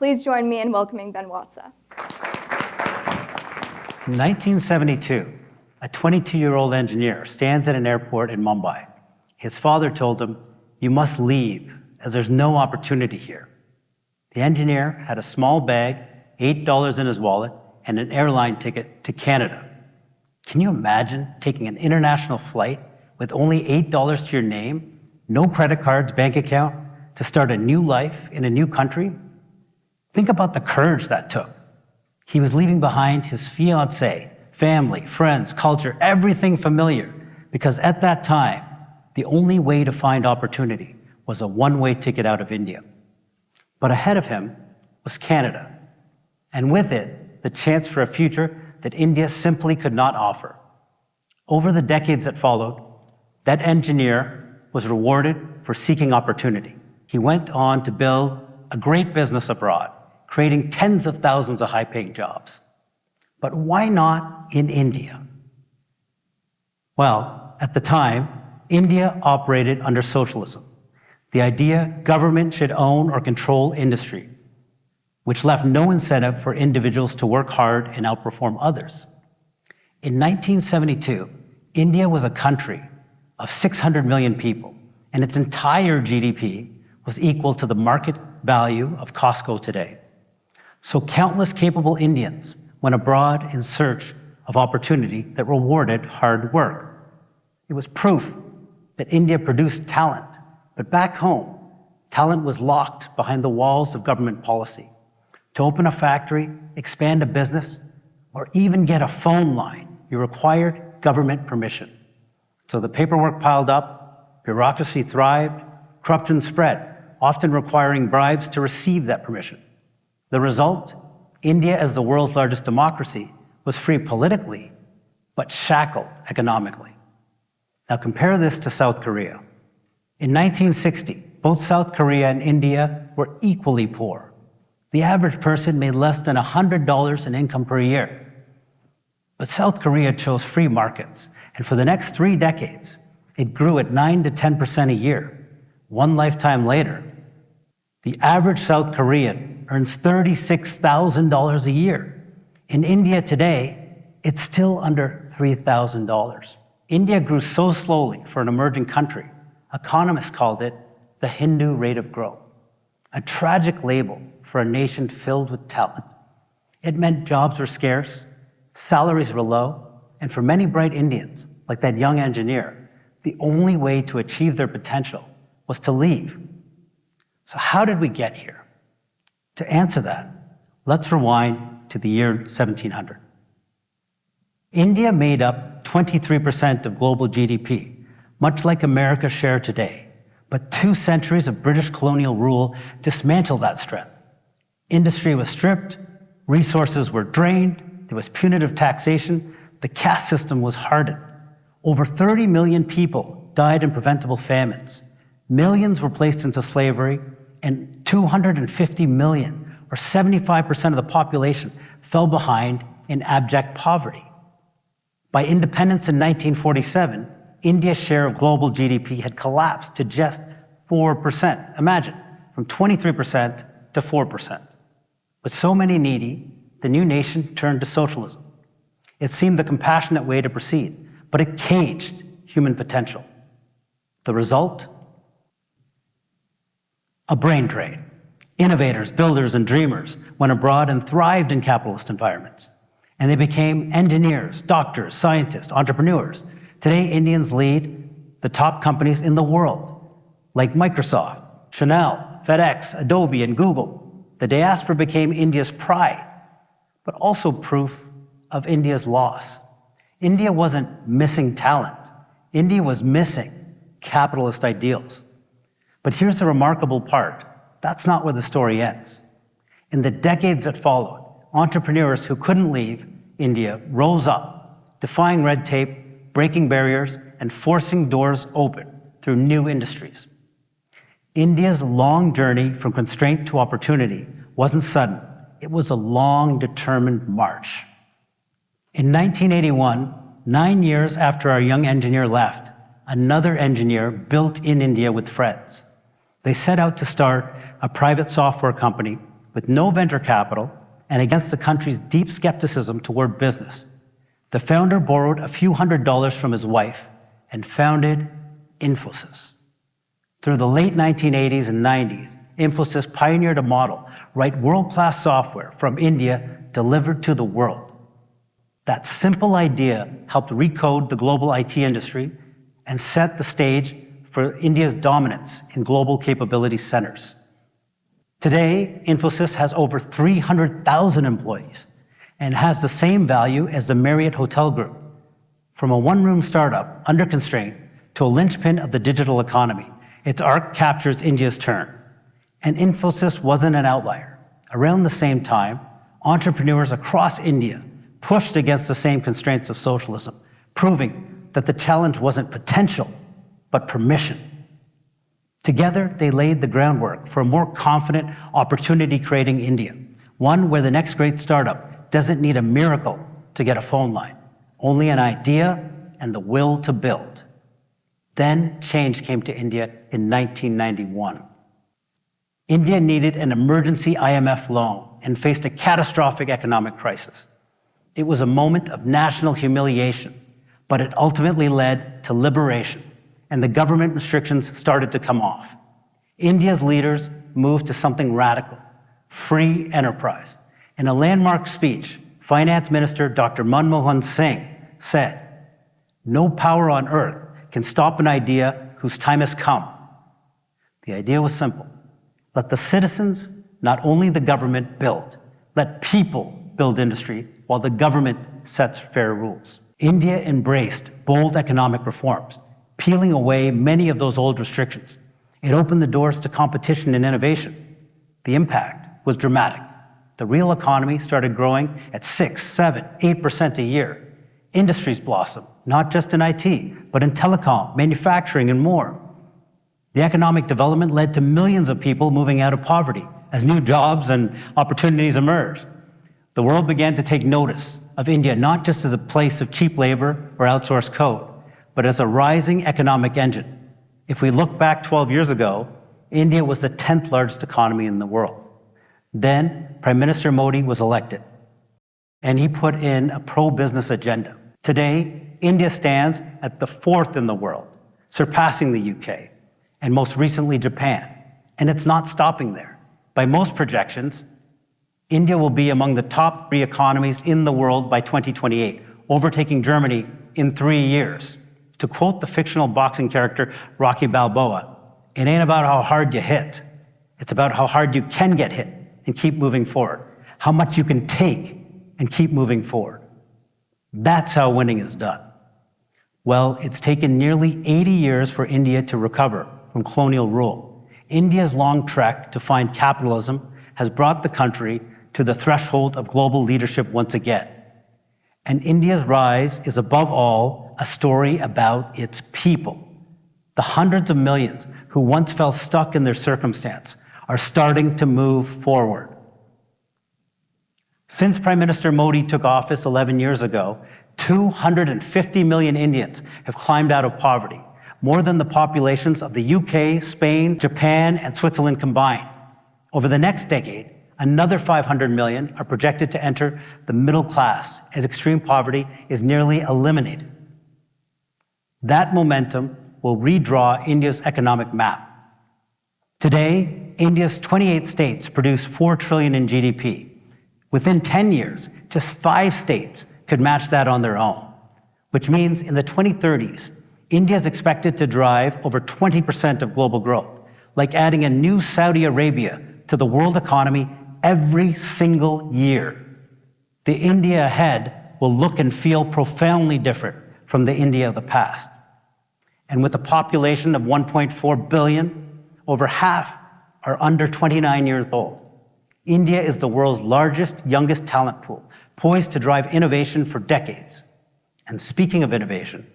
Please join me in welcoming Ben Watsa. In 1972, a 22-year-old engineer stands at an airport in Mumbai. His father told him, "You must leave, as there's no opportunity here." The engineer had a small bag, $8 in his wallet, and an airline ticket to Canada. Can you imagine taking an international flight with only $8 to your name, no credit cards, bank account, to start a new life in a new country? Think about the courage that took. He was leaving behind his fiancée, family, friends, culture, everything familiar, because at that time, the only way to find opportunity was a one-way ticket out of India. But ahead of him was Canada, and with it, the chance for a future that India simply could not offer. Over the decades that followed, that engineer was rewarded for seeking opportunity. He went on to build a great business abroad, creating tens of thousands of high-paying jobs. But why not in India? Well, at the time, India operated under socialism. The idea government should own or control industry, which left no incentive for individuals to work hard and outperform others. In 1972, India was a country of 600 million people, and its entire GDP was equal to the market value of Costco today. So countless capable Indians went abroad in search of opportunity that rewarded hard work. It was proof that India produced talent, but back home, talent was locked behind the walls of government policy. To open a factory, expand a business, or even get a phone line, you required government permission. So the paperwork piled up, bureaucracy thrived, corruption spread, often requiring bribes to receive that permission. The result? India, as the world's largest democracy, was free politically, but shackled economically. Now compare this to South Korea. In 1960, both South Korea and India were equally poor. The average person made less than $100 in income per year. But South Korea chose free markets, and for the next 3 decades, it grew at 9 to 10% a year. One lifetime later, the average South Korean earns $36,000 a year. In India today, it's still under $3,000. India grew so slowly for an emerging country, economists called it the Hindu rate of growth, a tragic label for a nation filled with talent. It meant jobs were scarce, salaries were low, and for many bright Indians, like that young engineer, the only way to achieve their potential was to leave. So how did we get here? To answer that, let's rewind to the year 1700. India made up 23% of global GDP, much like America's share today. But 2 centuries of British colonial rule dismantled that strength. Industry was stripped, resources were drained, there was punitive taxation, the caste system was hardened. Over 30 million people died in preventable famines. Millions were placed into slavery, and 250 million, or 75% of the population, fell behind in abject poverty. By independence in 1947, India's share of global GDP had collapsed to just 4%. Imagine, from 23% to 4%. With so many needy, the new nation turned to socialism. It seemed the compassionate way to proceed, but it caged human potential. The result? A brain drain. Innovators, builders, and dreamers went abroad and thrived in capitalist environments. And they became engineers, doctors, scientists, entrepreneurs. Today, Indians lead the top companies in the world, like Microsoft, Chanel, FedEx, Adobe, and Google. The diaspora became India's pride, but also proof of India's loss. India wasn't missing talent. India was missing capitalist ideals. But here's the remarkable part. That's not where the story ends. In the decades that followed, entrepreneurs who couldn't leave India rose up, defying red tape, breaking barriers, and forcing doors open through new industries. India's long journey from constraint to opportunity wasn't sudden. It was a long, determined march. In 1981, 9 years after our young engineer left, another engineer built in India with friends. They set out to start a private software company with no venture capital and against the country's deep skepticism toward business. The founder borrowed a few $100s from his wife and founded Infosys. Through the late 1980s and 90s, Infosys pioneered a model, write world-class software from India delivered to the world. That simple idea helped recode the global IT industry and set the stage for India's dominance in global capability centers. Today, Infosys has over 300,000 employees and has the same value as the Marriott Hotel Group. From a one-room startup under constraint to a linchpin of the digital economy, its arc captures India's turn. And Infosys wasn't an outlier. Around the same time, entrepreneurs across India pushed against the same constraints of socialism, proving that the challenge wasn't potential, but permission. Together, they laid the groundwork for a more confident, opportunity-creating India, one where the next great startup doesn't need a miracle to get a phone line, only an idea and the will to build. Then change came to India in 1991. India needed an emergency IMF loan and faced a catastrophic economic crisis. It was a moment of national humiliation, but it ultimately led to liberation, and the government restrictions started to come off. India's leaders moved to something radical, free enterprise. In a landmark speech, Finance Minister Dr. Manmohan Singh said, "No power on earth can stop an idea whose time has come." The idea was simple. Let the citizens, not only the government, build. Let people build industry while the government sets fair rules. India embraced bold economic reforms, peeling away many of those old restrictions. It opened the doors to competition and innovation. The impact was dramatic. The real economy started growing at 6, 7, 8% a year. Industries blossomed, not just in IT, but in telecom, manufacturing, and more. The economic development led to millions of people moving out of poverty as new jobs and opportunities emerged. The world began to take notice of India not just as a place of cheap labor or outsourced code, but as a rising economic engine. If we look back 12 years ago, India was the 10th largest economy in the world. Then Prime Minister Modi was elected, and he put in a pro-business agenda. Today, India stands at the 4th in the world, surpassing the UK, and most recently Japan. And it's not stopping there. By most projections, India will be among the top 3 economies in the world by 2028, overtaking Germany in 3 years. To quote the fictional boxing character Rocky Balboa, "It ain't about how hard you hit. It's about how hard you can get hit and keep moving forward. How much you can take and keep moving forward." That's how winning is done. Well, it's taken nearly 80 years for India to recover from colonial rule. India's long trek to find capitalism has brought the country to the threshold of global leadership once again. And India's rise is above all a story about its people. The hundreds of millions who once felt stuck in their circumstance are starting to move forward. Since Prime Minister Modi took office 11 years ago, 250 million Indians have climbed out of poverty, more than the populations of the UK, Spain, Japan, and Switzerland combined. Over the next decade, another 500 million are projected to enter the middle class as extreme poverty is nearly eliminated. That momentum will redraw India's economic map. Today, India's 28 states produce 4 trillion in GDP. Within 10 years, just 5 states could match that on their own, which means in the 2030s, India is expected to drive over 20% of global growth, like adding a new Saudi Arabia to the world economy every single year. The India ahead will look and feel profoundly different from the India of the past. And with a population of 1.4 billion, over half are under 29 years old. India is the world's largest, youngest talent pool, poised to drive innovation for decades. And speaking of innovation,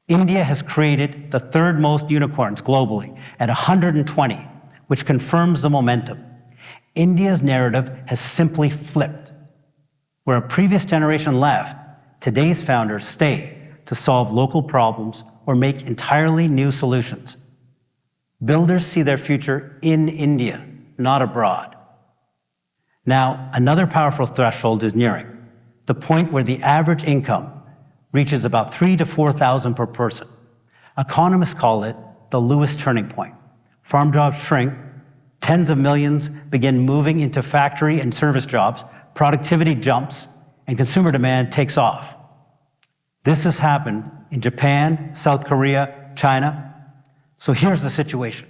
India has created the 3rd most unicorns globally at 120, which confirms the momentum. India's narrative has simply flipped. Where a previous generation left, today's founders stay to solve local problems or make entirely new solutions. Builders see their future in India, not abroad. Now, another powerful threshold is nearing, the point where the average income reaches about 3,000 to 4,000 per person. Economists call it the Lewis turning point. Farm jobs shrink, tens of millions begin moving into factory and service jobs, productivity jumps, and consumer demand takes off. This has happened in Japan, South Korea, China. So here's the situation.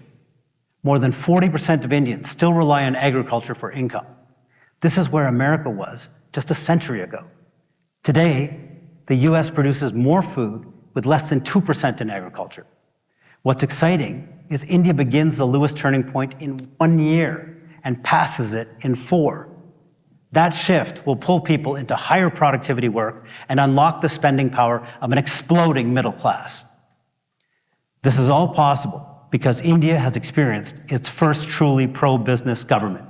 More than 40% of Indians still rely on agriculture for income. This is where America was just a century ago. Today, the US produces more food with less than 2% in agriculture. What's exciting is India begins the Lewis turning point in 1 year and passes it in 4. That shift will pull people into higher productivity work and unlock the spending power of an exploding middle class. This is all possible because India has experienced its first truly pro-business government.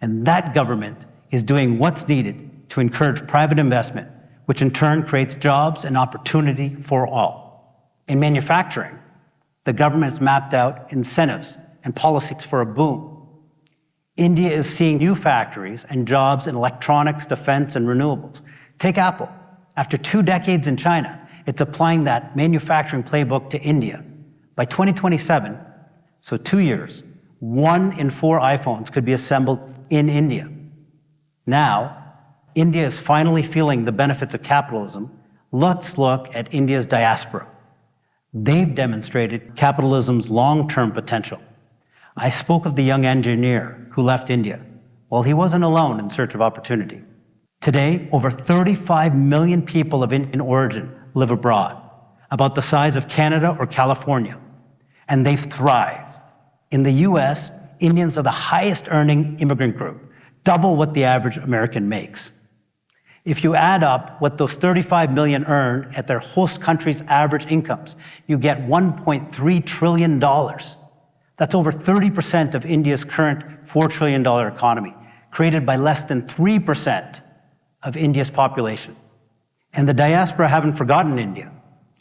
And that government is doing what's needed to encourage private investment, which in turn creates jobs and opportunity for all. In manufacturing, the government has mapped out incentives and policies for a boom. India is seeing new factories and jobs in electronics, defense, and renewables. Take Apple. After 2 decades in China, it's applying that manufacturing playbook to India. By 2027, so 2 years, 1 in 4 iPhones could be assembled in India. Now, India is finally feeling the benefits of capitalism. Let's look at India's diaspora. They've demonstrated capitalism's long-term potential. I spoke of the young engineer who left India. Well, he wasn't alone in search of opportunity. Today, over 35 million people of Indian origin live abroad, about the size of Canada or California, and they've thrived. In the US, Indians are the highest earning immigrant group, double what the average American makes. If you add up what those 35 million earn at their host country's average incomes, you get $1.3 trillion. That's over 30% of India's current $4 trillion economy, created by less than 3% of India's population. And the diaspora haven't forgotten India.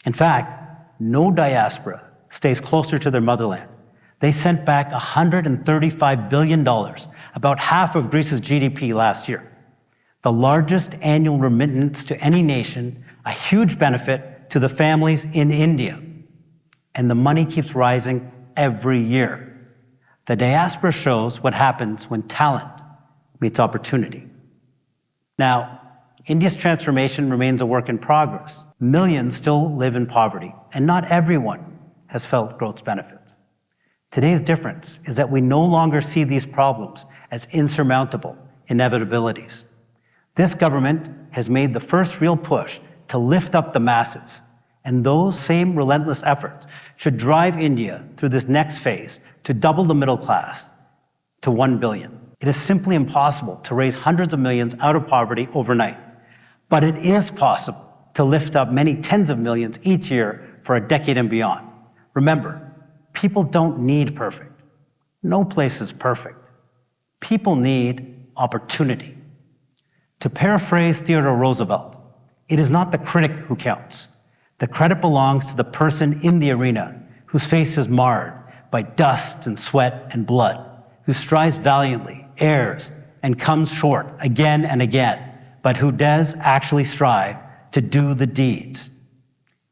In fact, no diaspora stays closer to their motherland. They sent back $135 billion, about half of Greece's GDP last year. The largest annual remittance to any nation, a huge benefit to the families in India. And the money keeps rising every year. The diaspora shows what happens when talent meets opportunity. Now, India's transformation remains a work in progress. Millions still live in poverty, and not everyone has felt growth's benefits. Today's difference is that we no longer see these problems as insurmountable inevitabilities. This government has made the first real push to lift up the masses, and those same relentless efforts should drive India through this next phase to double the middle class to 1 billion. It is simply impossible to raise hundreds of millions out of poverty overnight, but it is possible to lift up many tens of millions each year for a decade and beyond. Remember, people don't need perfect. No place is perfect. People need opportunity. To paraphrase Theodore Roosevelt, it is not the critic who counts. The credit belongs to the person in the arena whose face is marred by dust and sweat and blood, who strives valiantly, errs, and comes short again and again, but who does actually strive to do the deeds.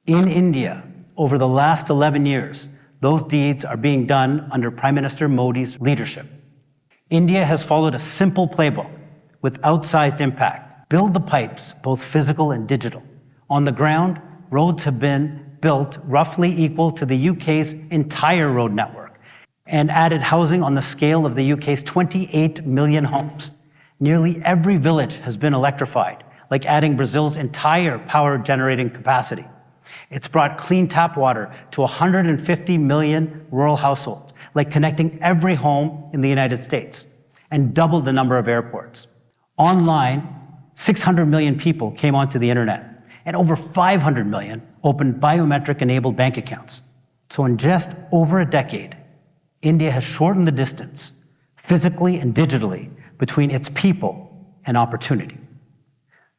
In India, over the last 11 years, those deeds are being done under Prime Minister Modi's leadership. India has followed a simple playbook with outsized impact. Build the pipes, both physical and digital. On the ground, roads have been built roughly equal to the UK's entire road network, and added housing on the scale of the UK's 28 million homes. Nearly every village has been electrified, like adding Brazil's entire power generating capacity. It's brought clean tap water to 150 million rural households, like connecting every home in the United States, and doubled the number of airports. Online, 600 million people came onto the internet, and over 500 million opened biometric-enabled bank accounts. So in just over a decade, India has shortened the distance, physically and digitally, between its people and opportunity.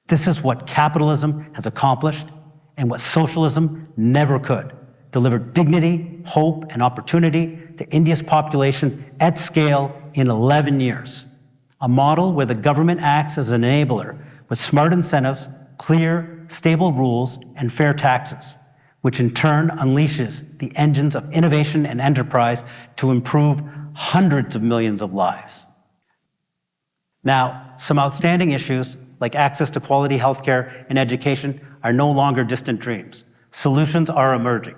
This is what capitalism has accomplished and what socialism never could: deliver dignity, hope, and opportunity to India's population at scale in 11 years. a model where the government acts as an enabler with smart incentives, clear, stable rules, and fair taxes, which in turn unleashes the engines of innovation and enterprise to improve hundreds of millions of lives. Now, some outstanding issues like access to quality healthcare and education are no longer distant dreams. Solutions are emerging.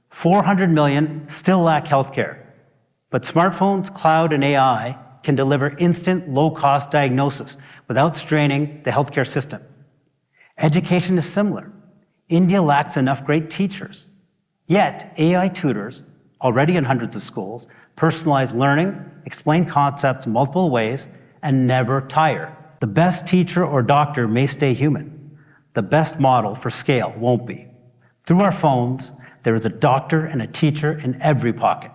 400 million still lack healthcare, but smartphones, cloud, and AI can deliver instant, low-cost diagnosis without straining the healthcare system. Education is similar. India lacks enough great teachers. Yet, AI tutors, already in hundreds of schools, personalize learning, explain concepts multiple ways, and never tire. The best teacher or doctor may stay human. The best model for scale won't be. Through our phones, there is a doctor and a teacher in every pocket.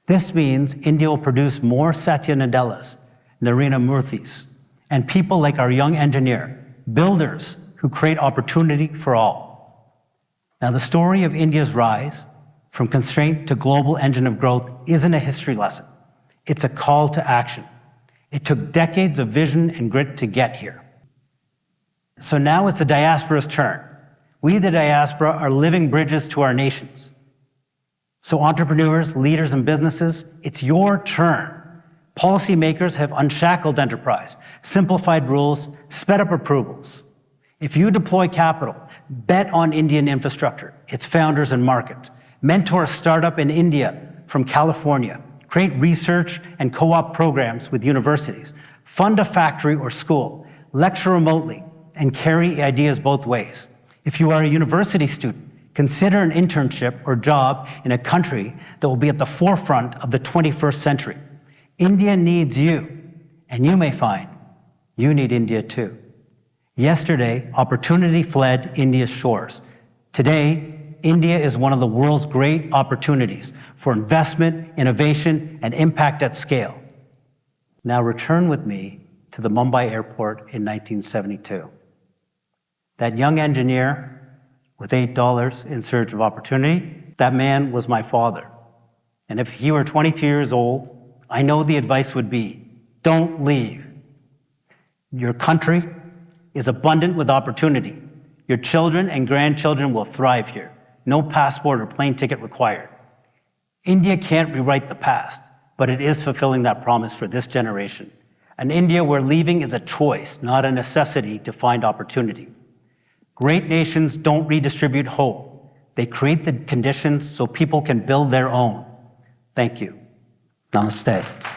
This means India will produce more Satya Nadellas, Narendra Murthis, and people like our young engineer, builders who create opportunity for all. Now, the story of India's rise from constraint to global engine of growth isn't a history lesson. It's a call to action. It took decades of vision and grit to get here. So now it's the diaspora's turn. We, the diaspora, are living bridges to our nations. So entrepreneurs, leaders, and businesses, it's your turn. Policymakers have unshackled enterprise, simplified rules, sped up approvals. If you deploy capital, bet on Indian infrastructure, its founders and markets. Mentor a startup in India from California. Create research and co-op programs with universities. Fund a factory or school. Lecture remotely and carry ideas both ways. If you are a university student, consider an internship or job in a country that will be at the forefront of the 21st century. India needs you, and you may find you need India too. Yesterday, opportunity fled India's shores. Today, India is one of the world's great opportunities for investment, innovation, and impact at scale. Now return with me to the Mumbai airport in 1972. That young engineer with $8 in search of opportunity, that man was my father. And if he were 22 years old, I know the advice would be, don't leave. Your country is abundant with opportunity. Your children and grandchildren will thrive here. No passport or plane ticket required. India can't rewrite the past, but it is fulfilling that promise for this generation. An India where leaving is a choice, not a necessity to find opportunity. Great nations don't redistribute hope. They create the conditions so people can build their own. Thank you. Namaste.